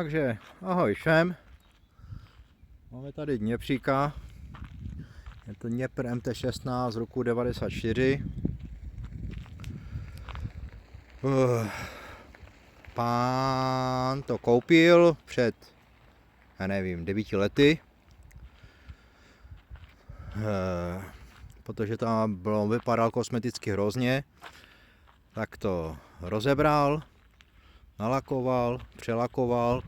Takže ahoj všem. Máme tady Dněpříka. Je to Dněpr MT16 z roku 94. Pán to koupil před, já nevím, 9 lety. Protože tam bylo, vypadal kosmeticky hrozně. Tak to rozebral, nalakoval, přelakoval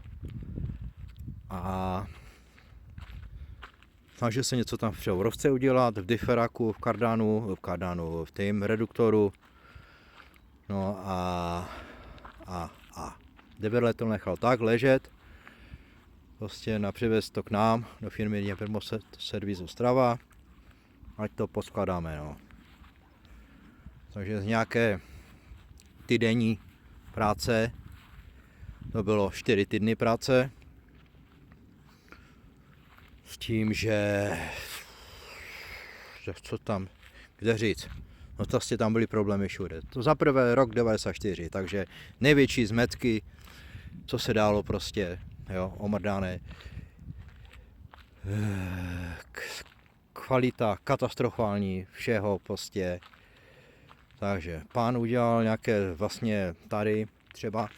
a snažil se něco tam v převodovce udělat, v diferaku, v kardánu, v tým reduktoru. No a 9 let to nechal tak ležet, prostě přivez to k nám do firmy Dněpr Servis Ostrava, ať to poskladáme, no. Takže z nějaké týdenní práce, to bylo 4 týdny práce, s tím, že co tam, kde říct, no prostě tam byly problémy všude. To za prvé rok 94, takže největší zmetky, co se dalo prostě, jo, omrdané. Kvalita katastrofální všeho prostě. Takže pán udělal nějaké vlastně tady třeba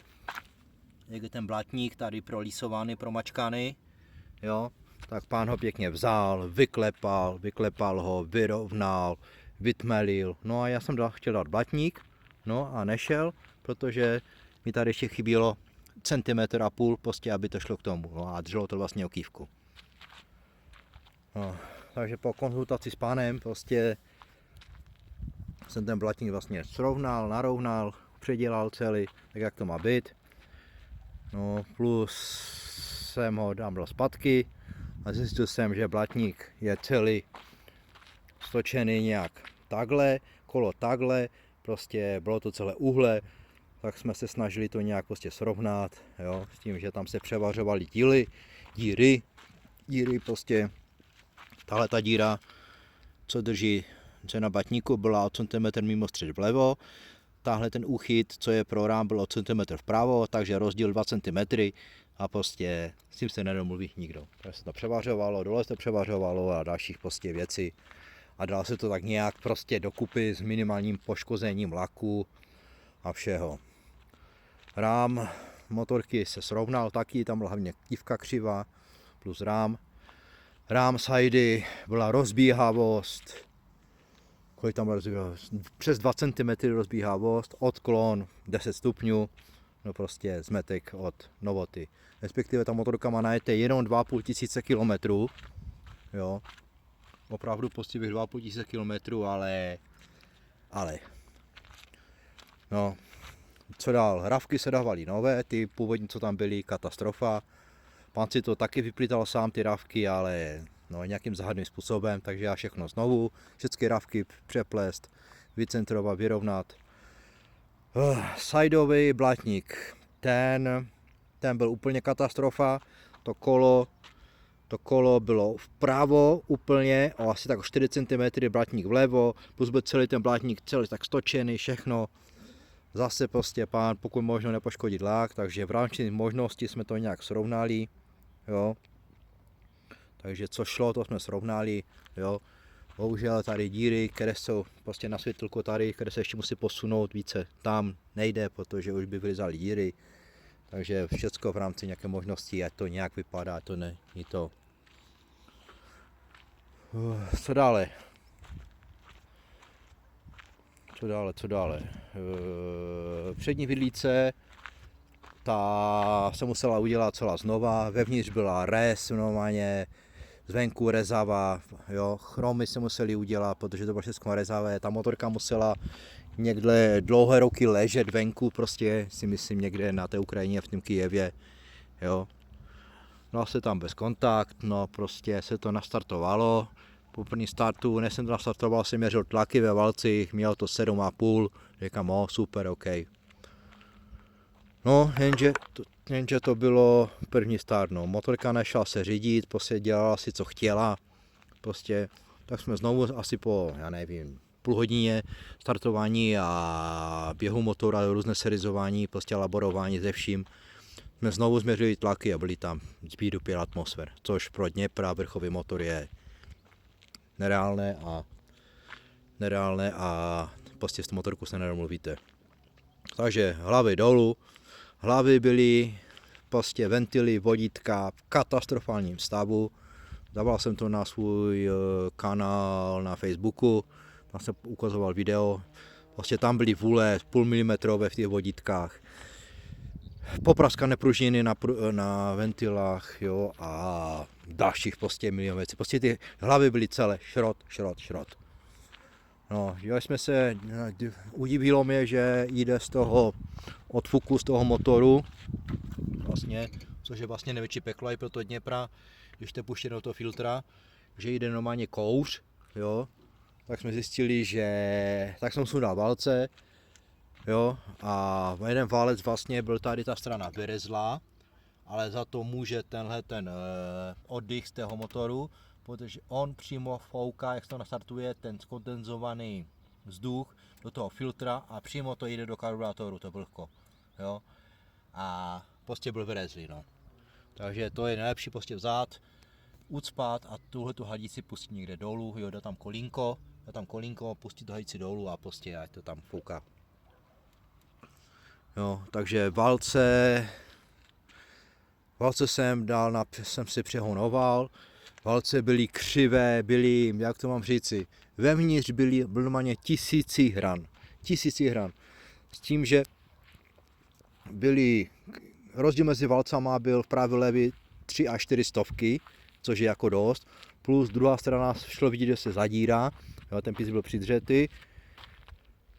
někde ten blatník tady prolísovaný, promačkaný, jo, tak pán ho pěkně vzal, vyklepal ho, vyrovnal, vytmelil. No a já jsem chtěl dát blatník, no a nešel, protože mi tady ještě chybělo 1,5 centimetr prostě, aby to šlo k tomu. No a drželo to vlastně okývku. No, takže po konzultaci s pánem prostě jsem ten blatník vlastně srovnal, narovnal, předělal celý, tak jak to má být. No plus jsem ho dal zpátky a zjistil jsem, že blatník je celý stočený nějak takhle, kolo takhle, prostě bylo to celé uhle, tak jsme se snažili to nějak prostě srovnat, jo, s tím, že tam se převařovaly díry prostě, tahle ta díra, co drží, co je na blatníku, byla o centimetr mimo střed vlevo, tahle ten úchyt, co je pro rám, byl o centimetr vpravo, takže rozdíl 2 cm a prostě s tím se nedomluví nikdo. Takže se to převařovalo, dole se to převařovalo a dalších prostě věcí. A dalo se to tak nějak prostě dokupy s minimálním poškozením laku a všeho. Rám motorky se srovnal taky, tam byla hlavně kývka křivá plus rám. Rám sidy byla rozbíhavost, kolik tam byla rozbíhavost? Přes 2 cm rozbíhavost, odklon 10 stupňů, no prostě zmetek od novoty. Respektive ta motorka má najeté jenom 2,5 tisíce kilometrů, jo. Opravdu poctivých 2,5 tisíce kilometrů, ale. No, co dál? Hravky se dávaly nové, ty původní, co tam byly, katastrofa. Pán si to taky vyplítal sám, ty rávky, ale no, nějakým záhadným způsobem, takže já všechno znovu, všechny rávky přeplést, vycentrovat, vyrovnat. Sideový blatník, ten byl úplně katastrofa, to kolo bylo vpravo úplně, o asi tak 4 cm blatník vlevo, plus byl celý ten blatník celý tak stočený, všechno. Zase prostě pán, pokud možno nepoškodit lák, takže v rámci možnosti jsme to nějak srovnali, jo. Takže co šlo, to jsme srovnali, jo. Bohužel tady díry, které jsou prostě na světilku tady, které se ještě musí posunout více, tam nejde, protože už by vylizaly díry. Takže všechno v rámci nějaké možnosti, ať to nějak vypadá, to není to. Co dále? Přední vidlice, ta se musela udělat celá znova, vevnitř byla rez, normálně, zvenku rezava, jo, chromy se museli udělat, protože to bylo všechno rezavé, ta motorka musela někde dlouhé roky ležet venku, prostě si myslím někde na té Ukrajině, v tom Kyjevě, jo. No se tam bez kontakt, no prostě se to nastartovalo, po první startu, než jsem to nastartoval, jsem měřil tlaky ve valcích, mělo to 7,5, říkám, super, OK. No, jenže to bylo první start, no, motorka nešla se řídit, prostě dělala si, co chtěla, prostě, tak jsme znovu asi po, já nevím, půl hodině startování a běhu motora, různé serizování, prostě laborování ze vším, jsme znovu změřili tlaky a byly tam speedu 5 atmosfér, což pro Dněpra vrchový motor je nereálné a prostě z toho motorku se nedomluvíte. Takže hlavy dolů, hlavy byly prostě ventily, vodítka v katastrofálním stavu. Dával jsem to na svůj kanál na Facebooku, tam jsem ukazoval video. Prostě tam byly vůle půl milimetrové v těch vodítkách. Popraskané pružiny na ventilách, jo, a dalších prostě milion věcí. Prostě ty hlavy byly celé šrot. No, že jsme se, udivilo mě, že jde z toho odfuku z toho motoru, vlastně, což je vlastně největší peklo i pro to Dněpra, když to puště do toho filtra, že jde normálně kouř, jo, tak jsme zjistili, že, tak jsem sundal válce, jo, a jeden válec vlastně byl tady ta strana vyrezlá, ale za to může tenhle ten oddych z toho motoru, protože on přímo fouká, jak se to nastartuje, ten skondenzovaný vzduch do toho filtra a přímo to jde do karburátoru, to vlhko, jo, a prostě byl vyrezlý, no. Takže to je nejlepší prostě vzát, ucpat a tuhletu hadici pustit někde dolů, jo, dá tam kolínko, pustit hadici dolů a prostě ať to tam fouká. Jo, takže válce jsem si přehonoval, válce byly křivé, jak to mám říci, vevnitř byl normálně tisíci hran, s tím, že rozdíl mezi válcama byl v pravý levý 3 až 4 stovky, což je jako dost, plus druhá strana šlo vidět, že se zadírá, jo, ten pís byl přidřetý.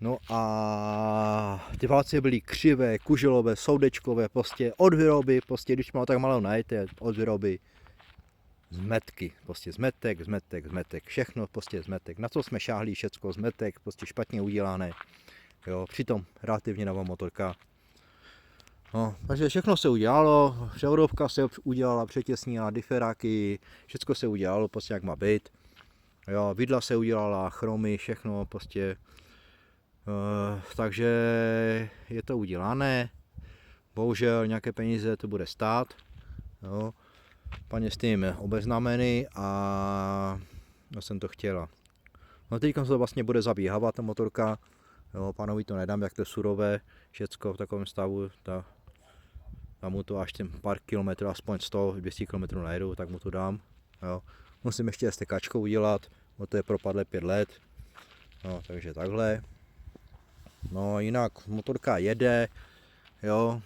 No a ty válce byly křivé, kuželové, soudečkové, prostě od výroby, prostě když má tak malou najete, od výroby zmetky, prostě zmetek, všechno prostě zmetek, na co jsme šáhli, všecko zmetek, prostě špatně udělané, jo, přitom relativně nová motorka. No, takže všechno se udělalo, převodovka se udělala, přetěsnila, diferáky, všechno se udělalo, prostě jak má být, jo, vidla se udělala, chromy, všechno, prostě. Takže je to udělané, bohužel nějaké peníze to bude stát, jo. Paní s tím obeznámený a já jsem to chtěla. No teď se to vlastně bude zabíhávat ta motorka, jo, pánovi to nedám, jak to je surové, všecko v takovém stavu, dám mu to až ten pár kilometrů, aspoň 100-200 km najedu, tak mu to dám, jo. Musím ještě stekačkou udělat, bo to je propadlé 5 let, no, takže takhle. No jinak motorka jede, jo,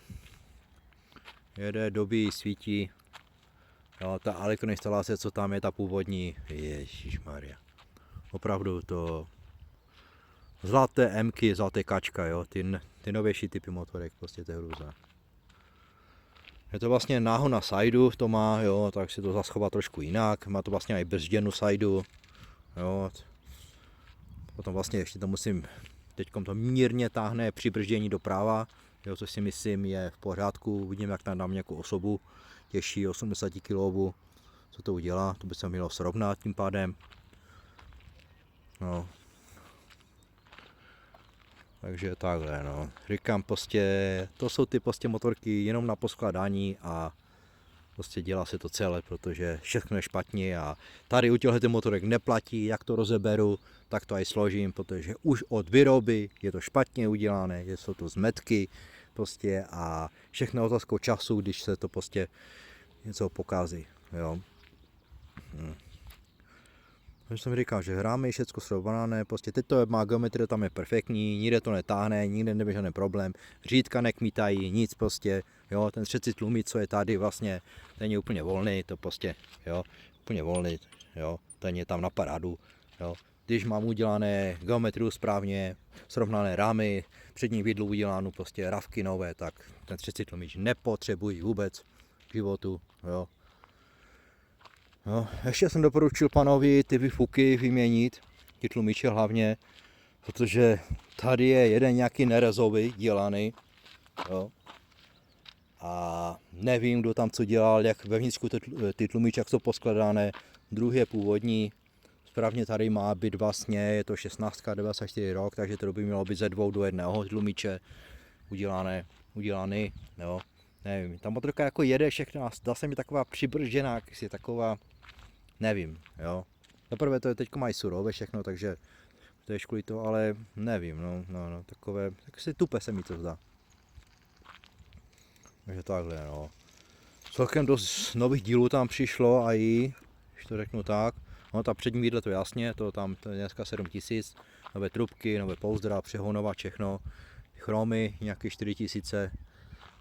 dobí, svítí, jo, ta elektroinstalace, co tam je, ta původní, ježišmarja, opravdu to zlaté Mky, zlaté kačka, jo, ty novější typy motorek, prostě to je hrůza. Je to vlastně náhon na sajdu, to má, jo, tak si to zaschová trošku jinak, má to vlastně i brzděnou sajdu, jo, potom vlastně ještě to musím, teďkom to mírně táhne při brždění doprava, jo, což si myslím je v pořádku, uvidím, jak tam dám nějakou osobu těžší, 80 kg, co to udělá, to by se mělo srovnat tím pádem, no. Takže takhle, no. Říkám prostě, to jsou ty prostě motorky jenom na poskladání a prostě dělá se to celé, protože všechno je špatně a tady u těchto motorek neplatí, jak to rozeberu, tak to aj složím, protože už od výroby je to špatně udělané, jsou to zmetky prostě a všechno otázkou času, když se to prostě něco pokazí, jo. Takže jsem říkal, že hráme je všechno srovnané, prostě teď to má geometrie, tam je perfektní, nikde to netáhne, nikde nebude žádný problém, řídka nekmítají, nic prostě, jo, ten třetí tlumič, co je tady vlastně, ten je úplně volný, to prostě, jo, úplně volný, jo, ten je tam na parádu, jo. Když mám udělané geometrii správně, srovnané rámy, přední vidlu udělanou, prostě ravky nové, tak ten třetí tlumič nepotřebuji vůbec k životu, jo. No, ještě jsem doporučil panovi ty výfuky vyměnit, ty tlumiče hlavně, protože tady je jeden nějaký nerezový dělaný, jo. A nevím, kdo tam co dělal, jak vevnitřku ty tlumiče, jak jsou poskladané, druhý je původní, správně tady má být vlastně, je to 16, 94 rok, takže to by mělo být ze 2 do 1 tlumiče udělaný, jo. nevím, ta motorka jako jede všechno a zdá se mi taková přibržděná, je taková, nevím, jo. Zaprvé to je teďko mají surové všechno, takže to je kvůli to, ale nevím, no, takové, tak si tupe se mi to zdá. Takže takhle, no. Celkem dost nových dílů tam přišlo a když to řeknu tak, no ta přední vidle to jasně, to tam to je dneska 7000, nové trubky, nové pouzdra, přehonovat všechno, chromy nějaké 4000,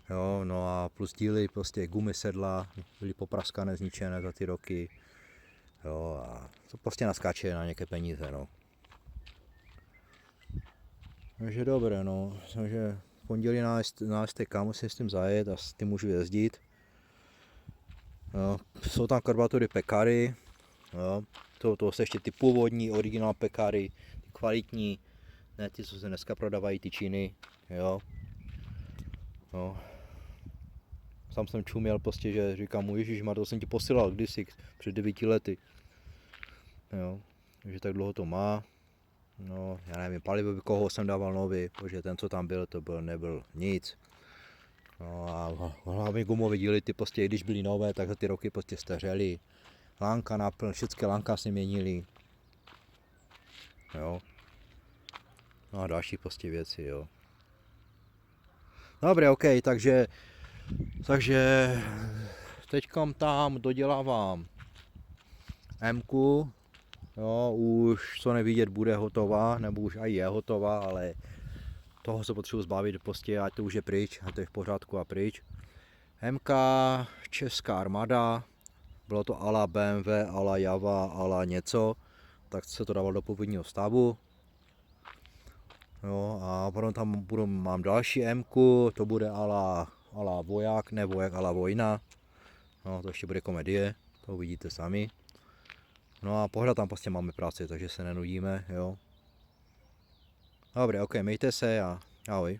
jo, no a plus díly, prostě gumy sedla, byly popraskané, zničené za ty roky, jo, a to prostě naskáče na nějaké peníze, no. Takže dobré, no, takže v pondělí na STK musím s tím zajet a s tím můžu jezdit. Jo, jsou tam karbatury pekary, jo, to jsou ještě ty původní, originál pekary, ty kvalitní, ne ty, co se dneska prodávají, ty činy, jo. No. Sám jsem čuměl prostě, že říkám mu, ježišmar, to jsem ti posílal kdysi, před 9 lety. Jo, takže tak dlouho to má. No, já nevím, palivo by koho jsem dával nový, protože ten, co tam byl, nebyl nic. No a hlavně gumové díly, ty prostě, když byly nové, tak za ty roky prostě stařely. Lánka naplň, všechny lánka si měnili. Jo. No a další prostě věci, jo. Dobré, ok, takže teďkom tam dodělávám M-ku, jo, už co nevidět bude hotová, nebo už aj je hotová, ale toho se potřebuji zbavit prostě, ať to už je pryč, ať to je v pořádku a pryč. MK, Česká armáda, bylo to ala BMW, ala Java, ala něco, tak se to dával do původního stavu. Jo, a potom tam mám další M-ku, to bude ala voják, ne voják, ala vojna. No, to ještě bude komedie, to uvidíte sami. No a pohled tam prostě máme práci, takže se nenudíme, jo. Dobré, ok, mějte se a ahoj.